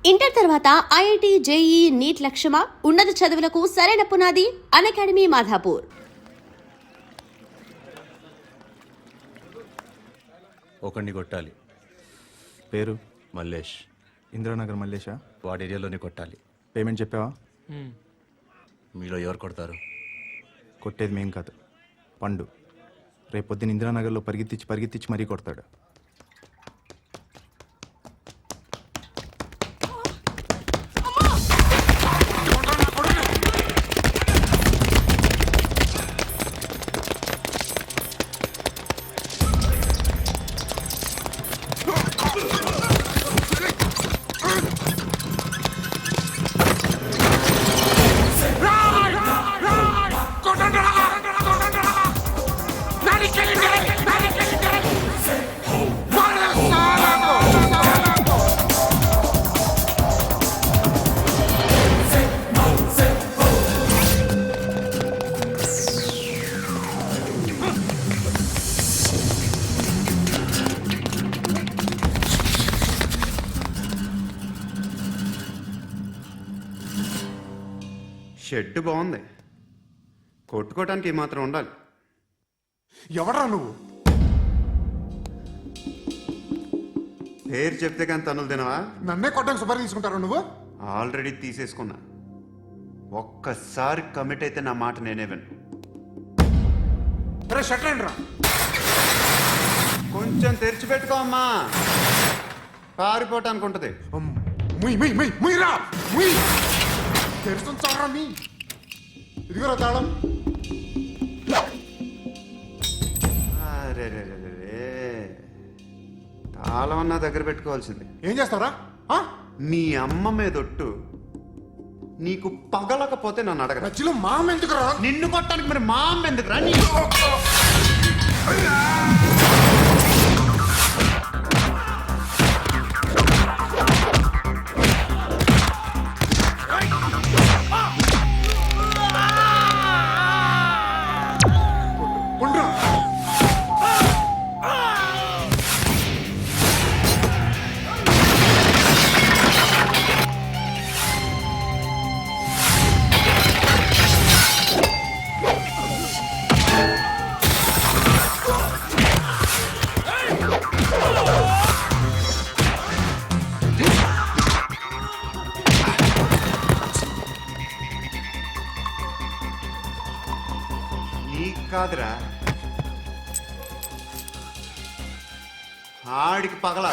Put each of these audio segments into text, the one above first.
Inter తర్వాత IIT, JEE, neat లక్ష్యమా? ఉన్నత చదువులకు సరైన పునాది అన్అకాడమీ మాధాపూర్. ఒకడిని కొట్టాలి. పేరు మల్లేష్. ఇందిరానగర్ మల్లేషా? వాడి ఏరియాలోనే కొట్టాలి. పేమెంట్ చెప్పావా? మీలో ఎవరు కొడతారు? కొట్టేది మేం కాదు, పండు. రేపొద్దున ఇందిరానగర్లో పరిగెత్తించి మరీ కొడతాడు. షెడ్ బాగుంది, కొట్టుకోవటానికి మాత్రం ఉండాలి. ఎవడ్రా నువ్వు? పేరు చెప్తే కానీ తనులు తినవా? నన్నే కొట్టడానికి సుపారీ తీసుకుంటారా నువ్వు? ఆల్రెడీ తీసేసుకున్నా. ఒక్కసారి కమిట్ అయితే నా మాట నేనే విను. రే షట్టర్ ఏంట్రా? కొంచెం తెరిచిపెట్టుకో అమ్మా, పారిపోవటానికి ఉంటుంది. ముయ్యరా ముయ్ తెరుస్తుంచారా మీ? ఇదిగోరా తాళం. అరే తాళం అన్నా దగ్గర పెట్టుకోవాల్సింది. ఏం చేస్తారా? నీ అమ్మ మీదొట్టు, నీకు పగలకపోతే నన్ను అడగరా. మధ్యలో మామ ఎందుకురా? నిన్ను కొట్టడానికి మరి మా అమ్మ ఎందుకురా? నీకు కాదురా, ఆడికి పగల.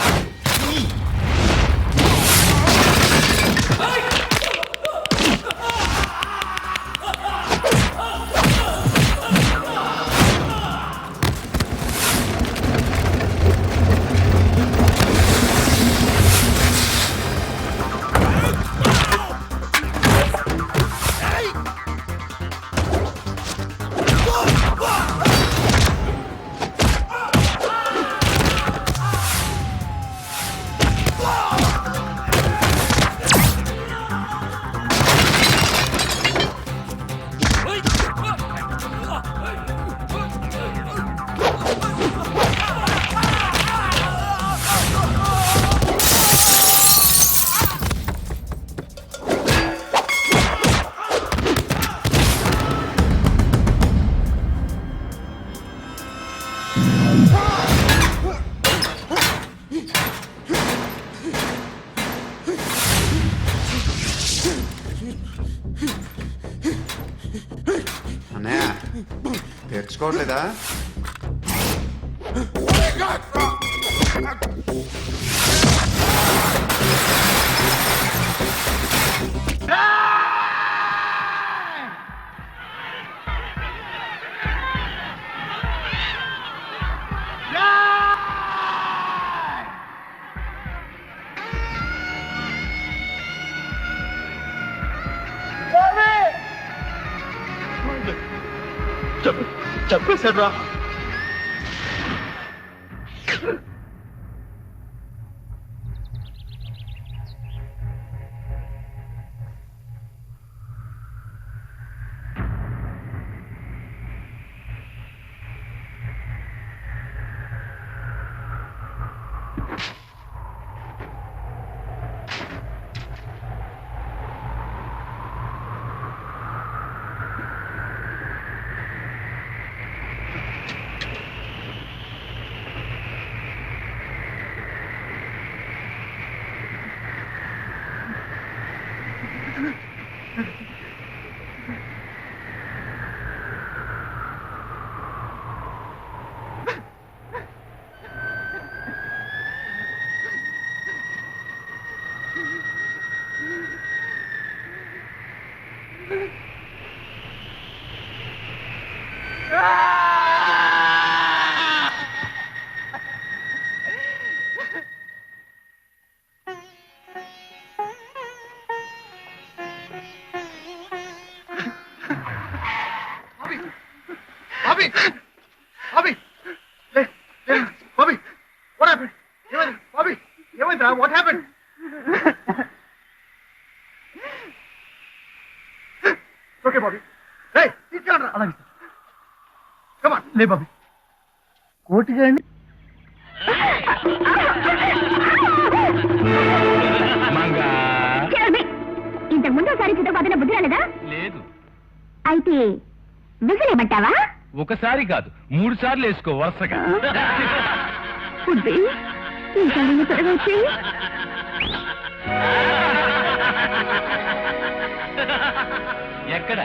అన్నయ్య తెరుచుకోవట్లేదా? చెప్పేశాడు రా. Bobby! Bobby! Bobby! What happened? Bobby! What happened? Okay, Bobby. Hey, తీసుకెళ్ళండి. అలాగే. Come on. లే బాబీ. కోటిగాని ఇంతకు ముందు ఒకసారి చిత్రపతిన బుద్ధి రాలేదా? లేదు. అయితే విసిరేమంటావా? ఒకసారి కాదు 3 సార్లు వేసుకో వరుసగా. బుద్ధి ఈ కళ్ళు త్వరగా వచ్చేయి. ఎక్కడ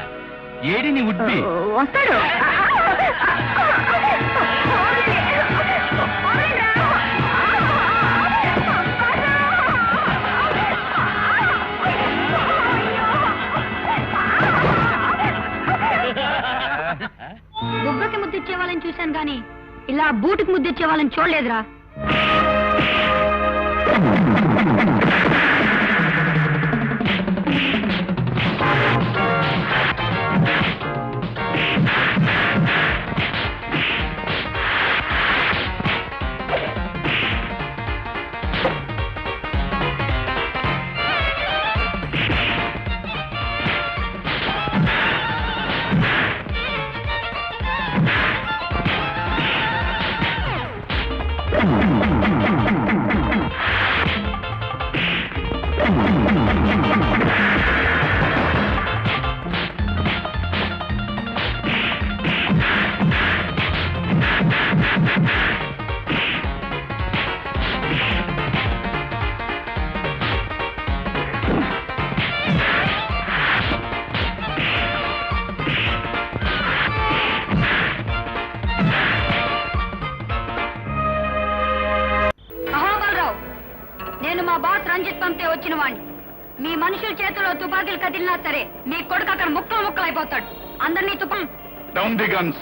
ఏడిని ఉడ్బి వస్తాడు. బుగ్గకి ముద్దిచ్చే వాళ్ళని చూశాను గాని ఇలా బూటుకి ముద్దిచ్చే వాళ్ళని చూడలేదురా. నేను మా బాస్ రంజిత్ పంపితే వచ్చిన వాణ్ణి. మీ మనుషుల చేతిలో తుపాకీలు కదిలినా సరే మీ కొడుకు అక్కడ ముక్కలు ముక్కలు అయిపోతాడు. అందరినీ డౌన్ ది గన్స్.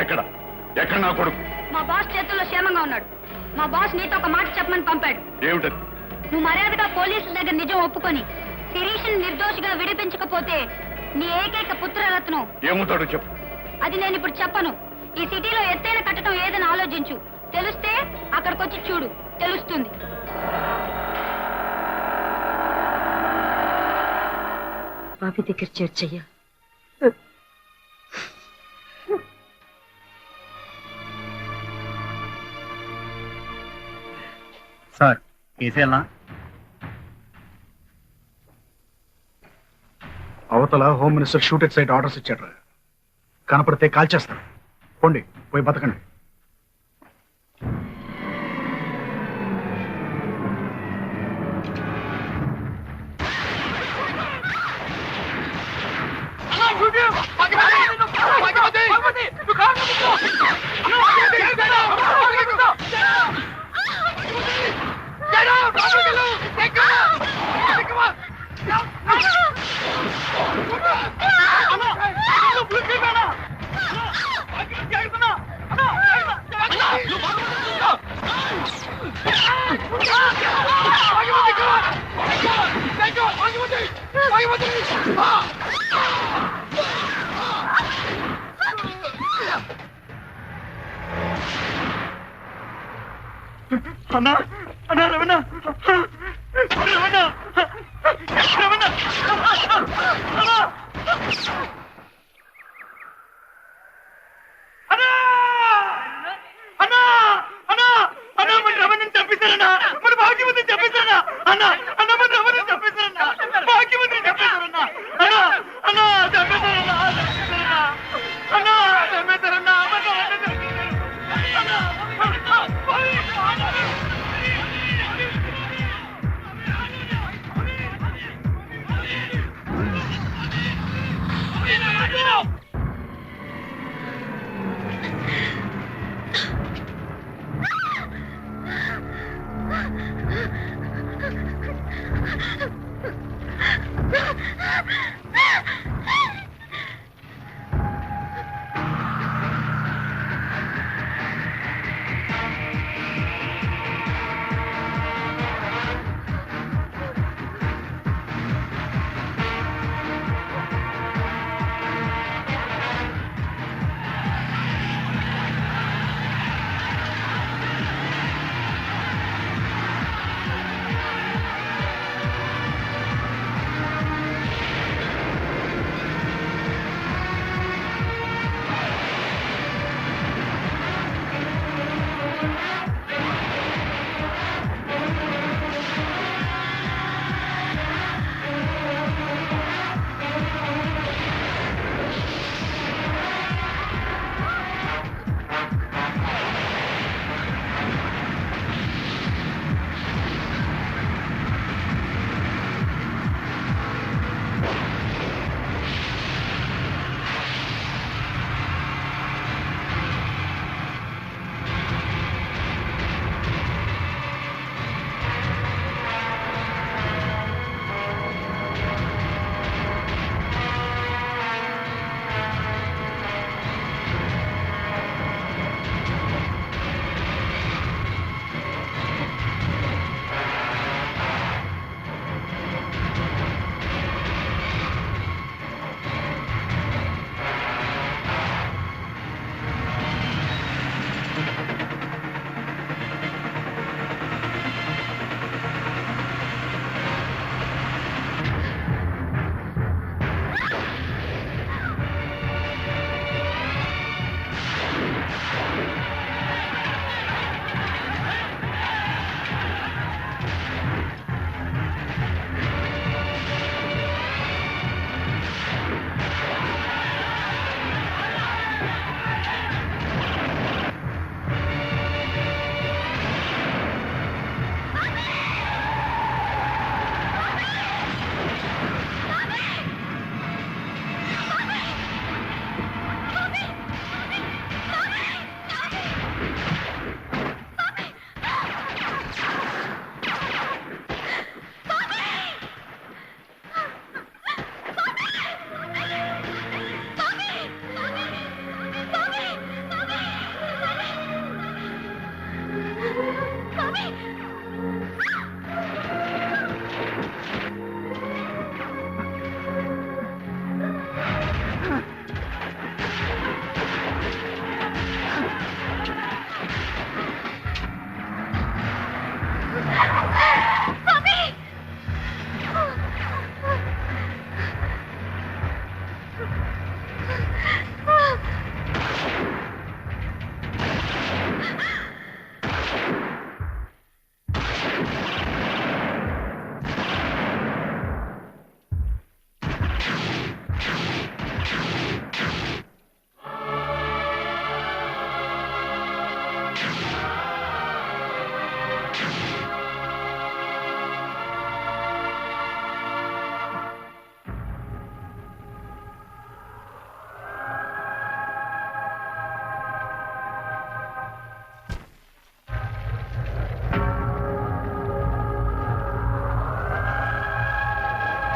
ఎక్కడ ఎక్కడ నా కొడుకు? మా బాస్ చేతుల్లో క్షేమంగా ఉన్నాడు. మా బాస్ నీతో ఒక మాట చెప్పమని పంపాడు. ఏమిటది? నువ్వు మర్యాదగా పోలీసుల దగ్గర నిజం ఒప్పుకొని శిరీష్ని నిర్దోషిగా విడిపించకపోతే నీ ఏకైక పుత్రరత్నం ఏమవుతాడో చెప్పు. అది నేను ఇప్పుడు చెప్పను. ఈ సిటీలో ఎత్తైన కట్టడం ఏదని ఆలోచించు. తెలిస్తే అక్కడికొచ్చి చూడు, తెలుస్తుంది. బాబీ దగ్గర చేర్చయ్యా. సార్ కేసేలా అవతల home minister shoot at site orders ఇచ్చాడు. కనపడితే కాల్ చేస్తాను. పోండి, పోయి బతకండి. అన్నా అన్నా రమణ రమణ రమణ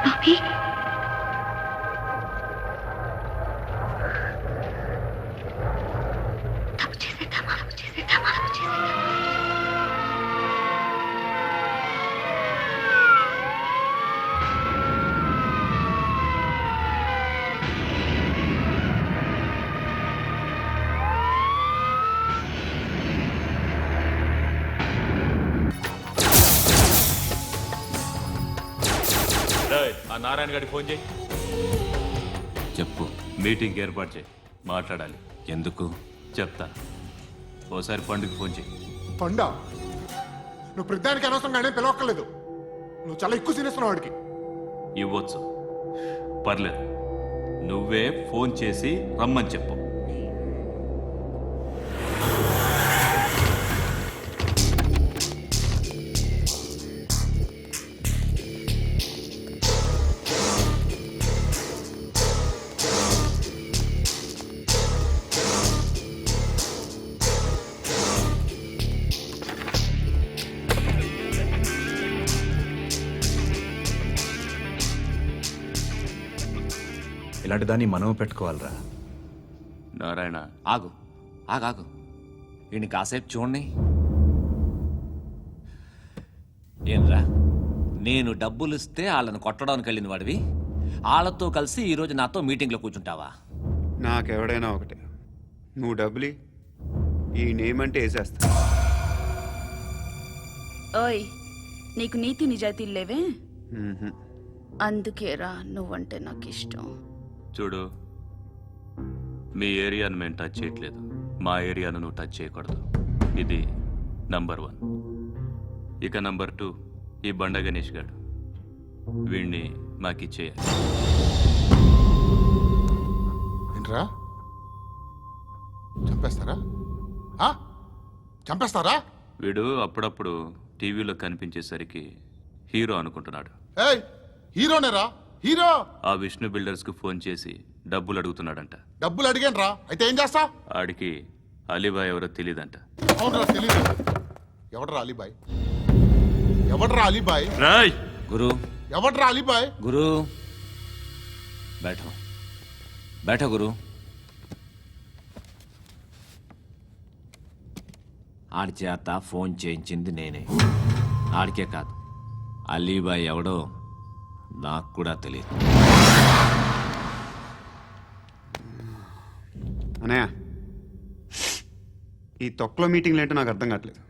బాబీ తప్పు చేసేద్దామా చేసేద్దామా చేసేద్దామా ఆ నారాయణ గారికి ఫోన్ చేయి. చెప్పు. మీటింగ్ ఏర్పాటు చేయి, మాట్లాడాలి. ఎందుకు? చెప్తా. ఓసారి పండుగ ఫోన్ చేయి. పండా నువ్వు ప్రతిదానికి అనవసరంగానే పిలవక్కర్లేదు. నువ్వు చాలా ఎక్కువ సీనిస్తున్నావు వాడికి. ఇవ్వచ్చు, పర్లేదు. నువ్వే ఫోన్ చేసి రమ్మని చెప్పు. ఇలాంటి దాన్ని మనం పెట్టుకోవాలిరా. నారాయణ, ఆగు ఆగాగు. వీడిని కాసేపు చూడండి. ఏంరా, నేను డబ్బులు ఇస్తే వాళ్ళని కొట్టడానికి వెళ్ళిన వాడివి, వాళ్ళతో కలిసి ఈరోజు నాతో మీటింగ్లో కూర్చుంటావా? నాకెవడైనా ఒకటే. నువ్వు డబ్బులి, ఈ నేమ్ అంటే వేసేస్తా. ఓయ్, నీకు నీతి నిజాయితీలు లేవే, మ్మ్హ్మ్. అందుకేరా నువ్వంటే నాకు ఇష్టం. చూడు, మీ ఏరియాను మేము టచ్ చేయట్లేదు, మా ఏరియాను నువ్వు టచ్ చేయకూడదు. ఇది నంబర్ 1. ఇక నంబర్ 2, ఈ బండ గణేష్ గారు, వీణ్ణి మాకిచ్చేయాలి. ఏంట్రా చంపేస్తారా? చంపేస్తారా? వీడు అప్పుడప్పుడు టీవీలో కనిపించేసరికి హీరో అనుకుంటున్నాడు. ఏయ్, హీరోనేరా, హీరో. ఆ విష్ణు బిల్డర్స్కు ఫోన్ చేసి డబ్బులు అడుగుతున్నాడంట. డబ్బులు అడిగాను రా, అయితే ఏం చేస్తా? ఆడికి అలీబాయ్ ఎవరో తెలియదంట. అవునరా, తెలీదు. ఎవడరా అలీబాయ్? ఎవడరా అలీబాయ్? రాయ్ గురు, ఎవడరా అలీబాయ్? గురు, బైఠో బైఠో గురు. ఆడి చేత ఫోన్ చేయించింది నేనే. ఆడికే కాదు, అలీబాయ్ ఎవడో నాకు కూడా తెలియదు. అనయ్య, ఈ తొక్కలో మీటింగ్లు ఏంటో నాకు అర్థం కావట్లేదు.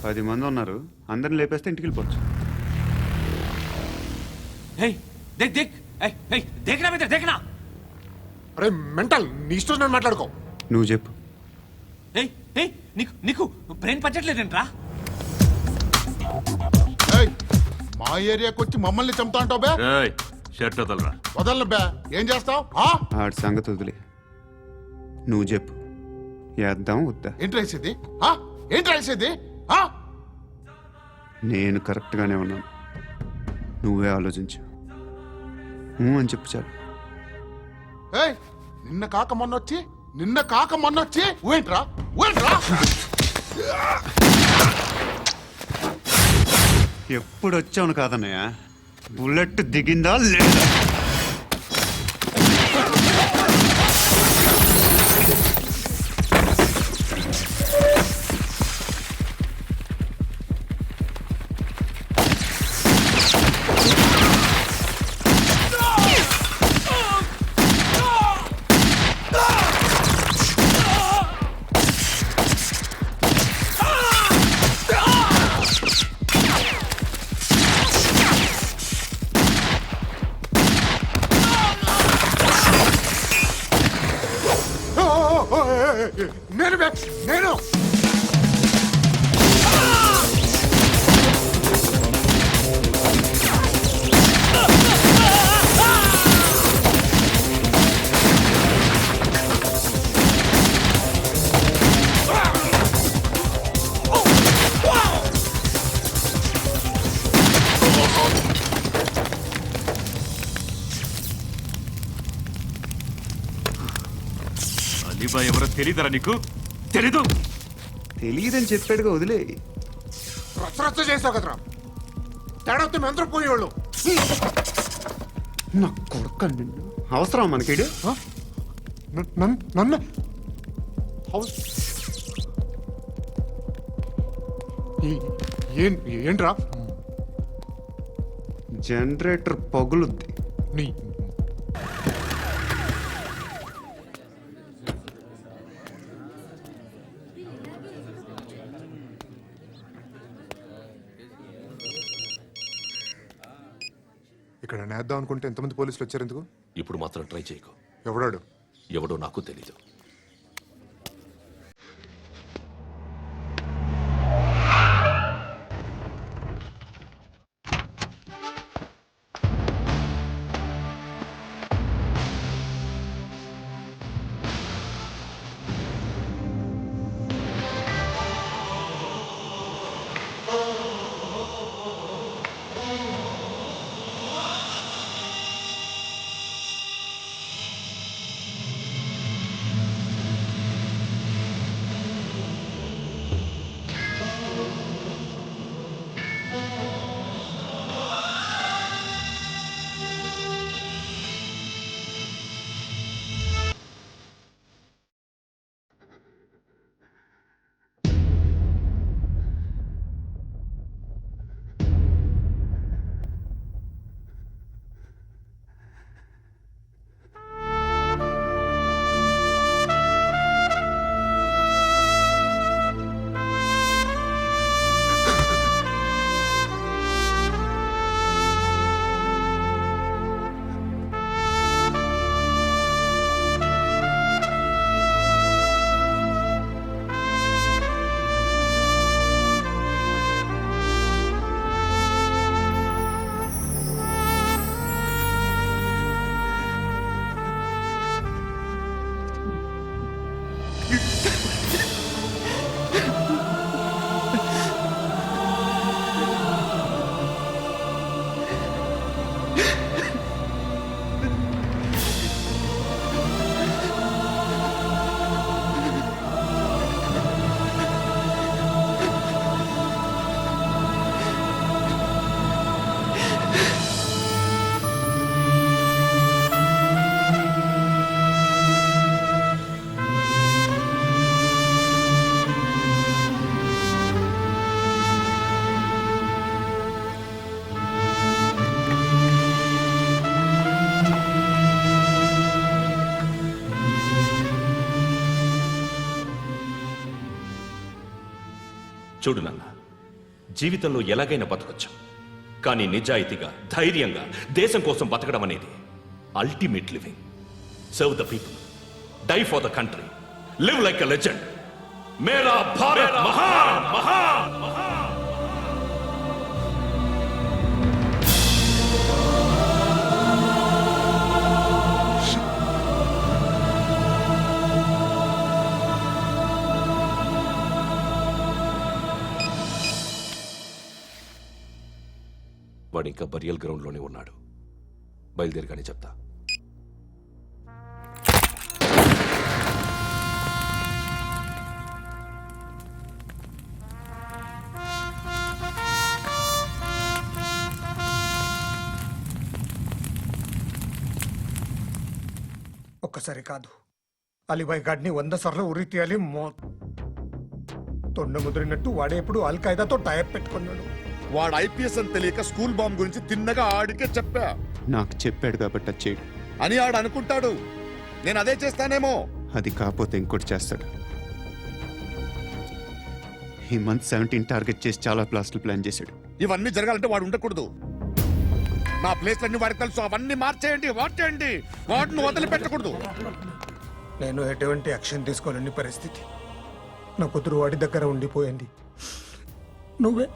10 మంది ఉన్నారు, అందరిని లేపేస్తే ఇంటికి వెళ్ళిపోవచ్చు. देखना అరే మెంటల్, నీ ఇష్టం నేను మాట్లాడుకో. నువ్వు చెప్పు. నీకు బ్రెయిన్ పచ్చట్లేదంట్రా? ఏయ్, మా ఏరియాకి వచ్చి మమ్మల్ని చంపుతా అంటావు బే? రాయ్ షర్ట్ వదలరా. వదలను బే. ఏం చేస్తావు? ఆడి సంగతి వదిలే, నువ్వు చెప్పు. వేద్దాం వద్దా? ఏంటి రాసేది? ఏంటి రాసేది? నేను కరెక్ట్గానే ఉన్నాను, నువ్వే ఆలోచించు. అని చెప్పు చాలు. ఏయ్, నిన్న కాక మొన్నొచ్చి ఊయంట్రా ఊయంట్రా. ఎప్పుడు వచ్చావును కాదన్నయ్య, బుల్లెట్ దిగిందా లేదా? నేను బే, నేను. అలీబాయ్ ఎవరో తెలీదరా నీకు? తెలీదు? తెలియదని చెప్పాడుగా, వదిలే. రచ్చ చేసావు కదరా. తేడా వస్తే మెంతరం పోయేవాళ్ళు. నా కొడుకు నిన్ను అవసరం మనకిడు. నన్ను హౌస్ ఏంట్రా జనరేటర్ పగులుద్ది. నీ ఇక్కడ నేద్దాం అనుకుంటే ఎంతమంది పోలీసులు వచ్చారు ఎందుకు? ఇప్పుడు మాత్రం ట్రై చేయకు. ఎవడాడు? ఎవడో నాకు తెలీదు. చూడు నాన్న, జీవితంలో ఎలాగైనా బతకొచ్చు, కానీ నిజాయితీగా ధైర్యంగా దేశం కోసం బతకడం అనేది ultimate living. Serve the people, die for the country, live like a legend. మేరా భారత్ మహాన్ మహాన్ మహాన్. వాడు ఇంకా బరియల్ గ్రౌండ్లోనే ఉన్నాడు. బయలుదేరగానే చెప్తా. ఒక్కసారి కాదు, అలీబాయ్ గాడిని 100 సార్లు ఉరి తీయాలి. తొండ ముదిరినట్టు వాడే ఎప్పుడు అల్ ఖైదాతో టైప్ పెట్టుకున్నాడు. వాడు ఐపీఎస్ అని తెలియక స్కూల్ బాంబ్ గురించి తిన్నగా ఆడికే చెప్పా. నాకు చెప్పాడు కాబట్టి అది చేయడు అని ఆడు అనుకుంటాడు. నేను అదే చేస్తానేమో. అది కాకపోతే ఇంకోటి చేస్తాడు. ఈ మంత్ 17 టార్గెట్ చేసి చాలా ప్లాస్ట్లు ప్లాన్ చేశాడు. ఇవన్నీ జరగాలంటే వాడు ఉండకూడదు. నా ప్లేస్లన్నీ వాడికి తెలుసు. అవన్నీ మార్చేయండి, వాటేయండి. వాటిని వదిలిపెట్టకూడదు. నేను ఎటువంటి యాక్షన్ తీసుకోలేని పరిస్థితి. నా కూతురు వాడి దగ్గర ఉండిపోయింది. నువ్వే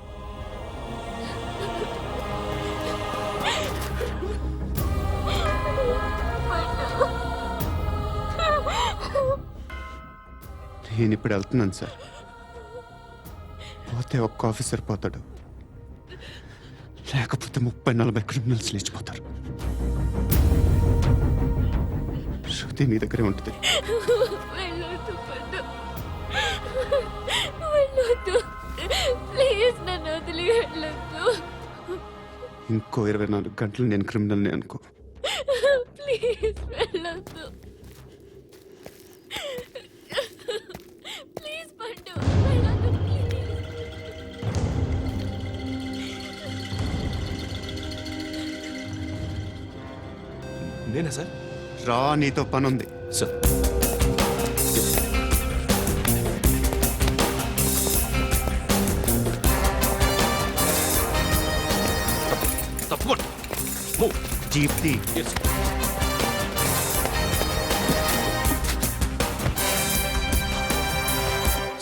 నేను ఇప్పుడు వెళ్తున్నాను సార్. పోతే ఒక్క ఆఫీసర్ పోతాడు, లేకపోతే 30-40 క్రిమినల్స్ లేచిపోతారు. శృతి నీ దగ్గరే ఉంటుంది. ప్లీజ్ నన్ను వదిలి వెళ్ళొద్దు. ఇంకో 24 గంటలు నేను క్రిమినల్ని అనుకో. ప్లీజ్ వెళ్ళొద్దు. ప్లీజ్ పండు వెళ్ళొద్దు ప్లీజ్. నేనా సార్? రా, నీతో పనుంది. సార్ తప్పకుండా మూవ్. జీప్ తీ. Yes.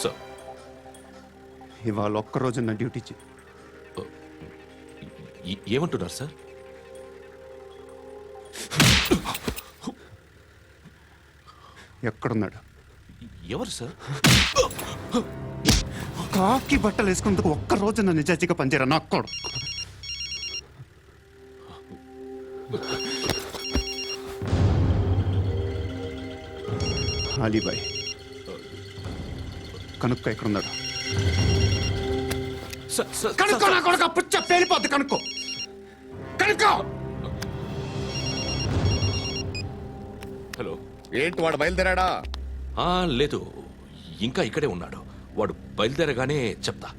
సార్ ఇవాళ ఒక్కరోజు నా డ్యూటీ చేయి. ఏమంటున్నారు సార్? ఎక్కడున్నాడు? ఎవరు సార్? కాకి బట్టలు వేసుకున్నందుకు ఒక్కరోజు నా నిజాయితీగా పనిచేయరా నా కొడుకు. అలీబాయ్ కనుక్కో, ఎక్కడున్నాడు? కనుక్కో నా కొడుకు, పుచ్చ పేలిపోద్ది. కనుక్కో కనుక్కో. హలో. ఏంటి వాడు బయలుదేరాడా? లేదు, ఇంకా ఇక్కడే ఉన్నాడు. వాడు బయలుదేరగానే చెప్తా.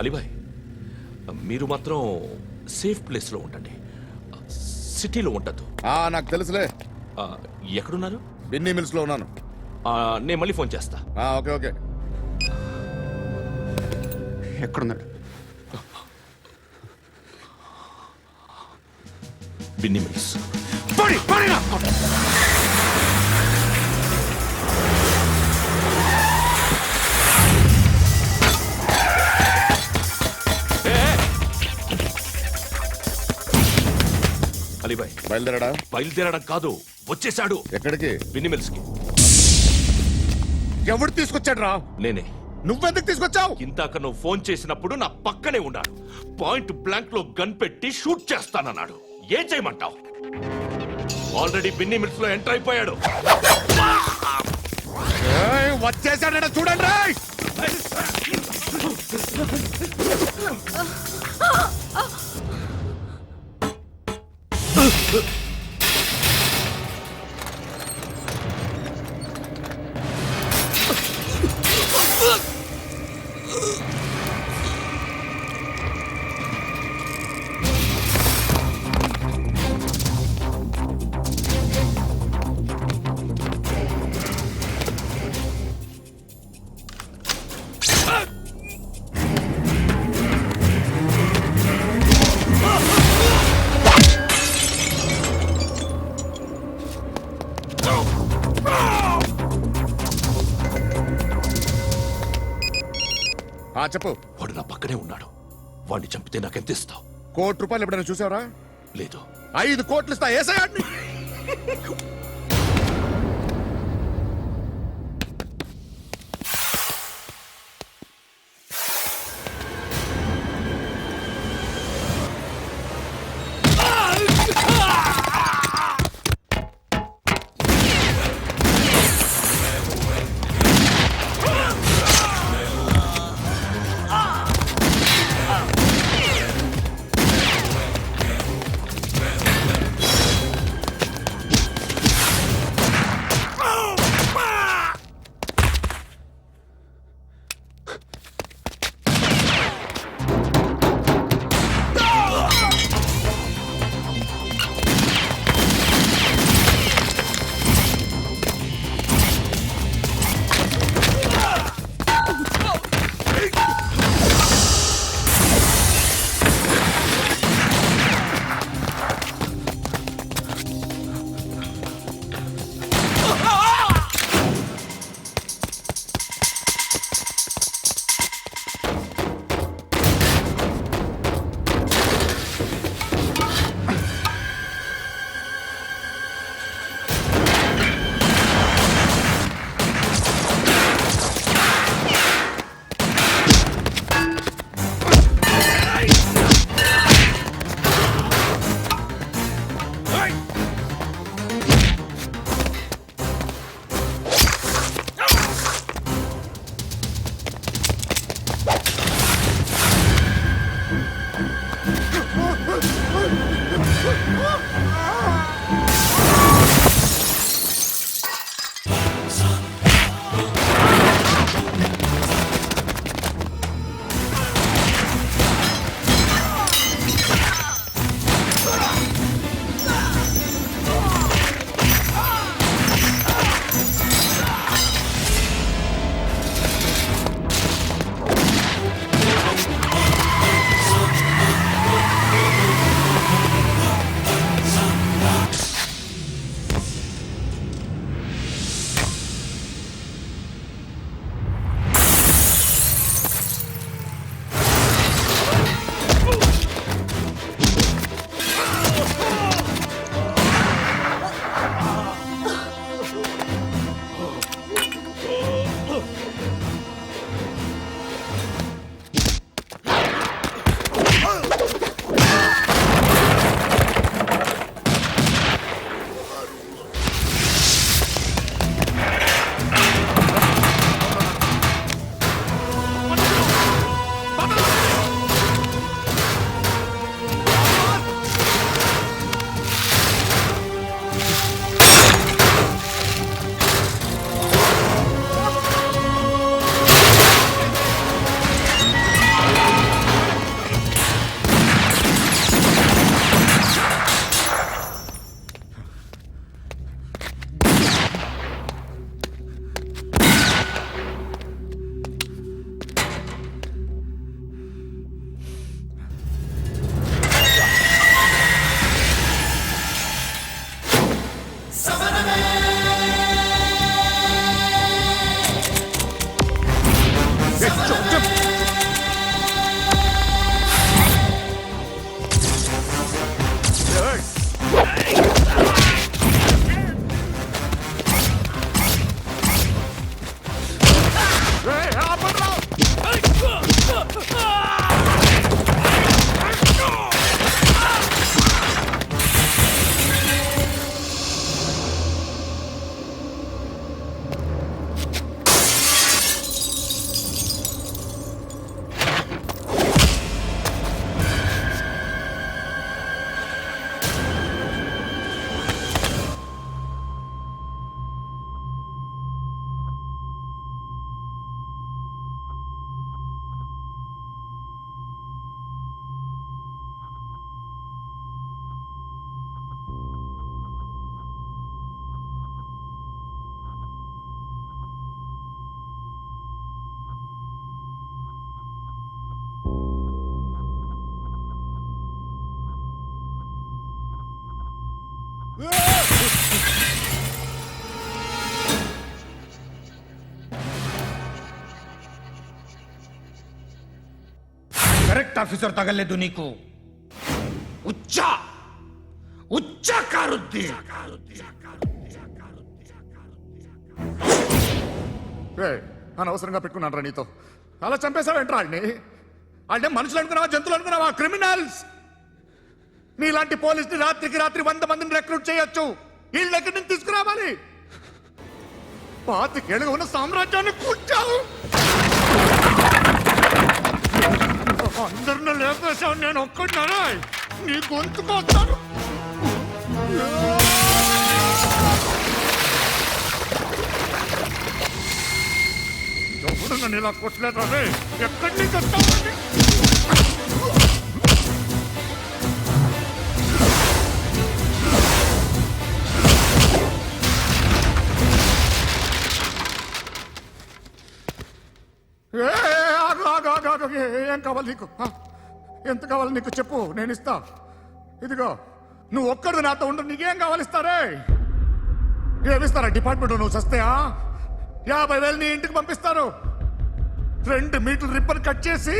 అలీబాయ్, మీరు మాత్రం సేఫ్ ప్లేస్లో ఉండండి, సిటీలో ఉండద్దు. నాకు తెలుసులే. ఎక్కడున్నారు? బిన్నీ మిల్స్ లో ఉన్నాను. నేను మళ్ళీ ఫోన్ చేస్తా. Okay okay. ఎక్కడున్నాడు? బిన్నీ మిల్స్. అలీబాయ్ బయలుదేరాడా? బయలుదేరడం కాదు, వచ్చేశాడు. ఎక్కడికి? బిన్నీ మిల్స్ కి. ఎవడు తీసుకొచ్చాడు రా? నేనే. నువ్వెందుకు తీసుకొచ్చావు? ఇందాక నువ్వు ఫోన్ చేసినప్పుడు నా పక్కనే ఉన్నాడు. పాయింట్ బ్లాంక్ లో గన్ పెట్టి షూట్ చేస్తానన్నాడు. ఏం చేయమంటావు? ఆల్రెడీ బిన్నీ మిల్స్ లో ఎంటర్ అయిపోయాడు. వచ్చేసాడ చూడండి. చెప్పు. వాడు నా పక్కనే ఉన్నాడు. వాడిని చంపితే నాకెంత ఇస్తావు? ₹1,00,00,000 ఎప్పుడైనా చూసావరా? లేదు. 5 కోట్లు ఇస్తా. ఏసయాడిని. కరెక్ట్ ఆఫీసర్ తగలేదు నీకు. ఉచ్చ కారుద్ది. అనవసరంగా పెట్టుకున్నాను నీతో. అలా చంపేశావేంట్రా ఆయన్ని? అంటే మనుషులు అనుకున్నావా, జంతువులు అనుకున్నావా? క్రిమినల్స్. నీలాంటి పోలీసుని రాత్రికి రాత్రి 100 మందిని రిక్రూట్ చేయొచ్చు. వీళ్ళ దగ్గర నుంచి తీసుకురావాలి. 25 ఏళ్ళుగా ఉన్న సామ్రాజ్యాన్ని కూర్చావు. అందరిని లేపేశావు, నేను ఒక్కడినారా? నీ గొంతుకొస్తాను. ఎవడు నన్ను ఇలా కొట్టలేదు రే? ఎక్కడి నుంచి వస్తావండి? ఏం కావాలి నీకు? ఎంత కావాలి నీకు చెప్పు, నేను ఇస్తా. ఇదిగో నువ్వు ఒక్కడు నాతో ఉండు. నీకేం కావాలి ఇస్తారే? ఏమిస్తారా డిపార్ట్మెంట్? నువ్వు చస్తేయా 50,000 నీ ఇంటికి పంపిస్తారు. 2 మీటర్లు రిబ్బన్ కట్ చేసి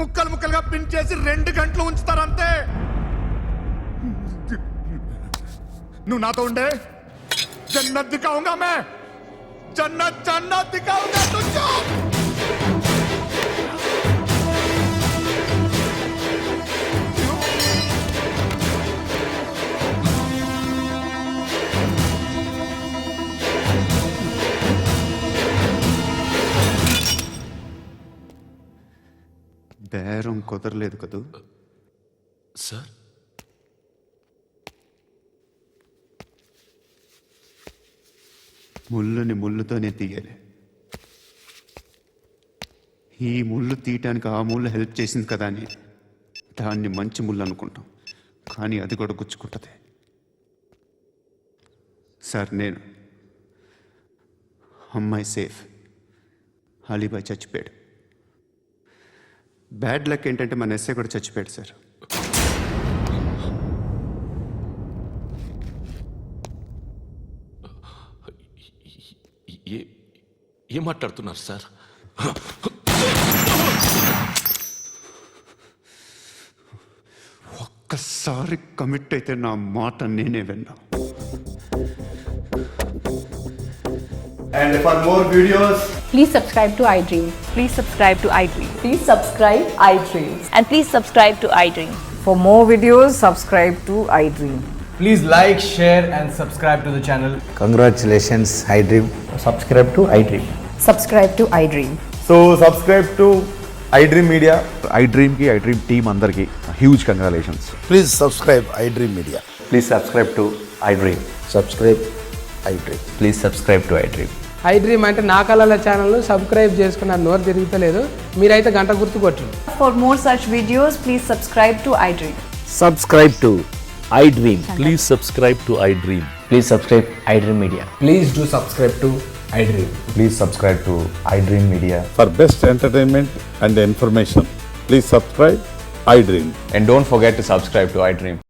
ముక్కలు ముక్కలుగా పిన్ చేసి 2 గంటలు ఉంచుతారు అంతే. నువ్వు నాతో ఉండే జన్నత్ దిఖాऊंगा मैं, जन्नत दिखाऊंगा तुझको. బేరం కుదరలేదు కదూ సార్? ముళ్ళుని ముళ్ళుతోనే తీయాలి. ఈ ముళ్ళు తీయటానికి ఆ ముళ్ళు హెల్ప్ చేసింది కదా అని దాన్ని మంచి ముళ్ళు అనుకుంటాం, కానీ అది కూడా గుచ్చుకుంటుంది. సార్, నేను అమ్మాయి సేఫ్, అలీబాయ్ చచ్చిపోయాడు. బ్యాడ్ లక్ ఏంటంటే మన ఎస్ఐ కూడా చచ్చిపోయాడు సార్. ఏం మాట్లాడుతున్నారు సార్? ఒక్కసారి కమిట్ అయితే నా మాట నేనే విన్నా. And for more videos, Please subscribe to iDream. Please subscribe to iDream. Please subscribe iDream. And please subscribe to iDream. For more videos, subscribe to iDream. please like, share and subscribe to the channel. Congratulations, iDream. Subscribe to iDream. Subscribe to iDream. So subscribe to iDream media. iDreamకి iDream team అందరికీ huge congratulations. Please subscribe iDream media. Please subscribe to iDream. Subscribe iDream. Please subscribe to iDream. iDream అంటే నా కళల channel subscribe చేసుకున్న నోరు తిరుగుతలేదు. మీరైతే గంట గుర్తు కొట్టండి. For more such videos, please subscribe to iDream. Subscribe to iDream. Please subscribe to iDream. Please subscribe iDream Media. Please do subscribe to iDream. Please subscribe to iDream media. For best entertainment and information please subscribe iDream. And don't forget to subscribe to iDream.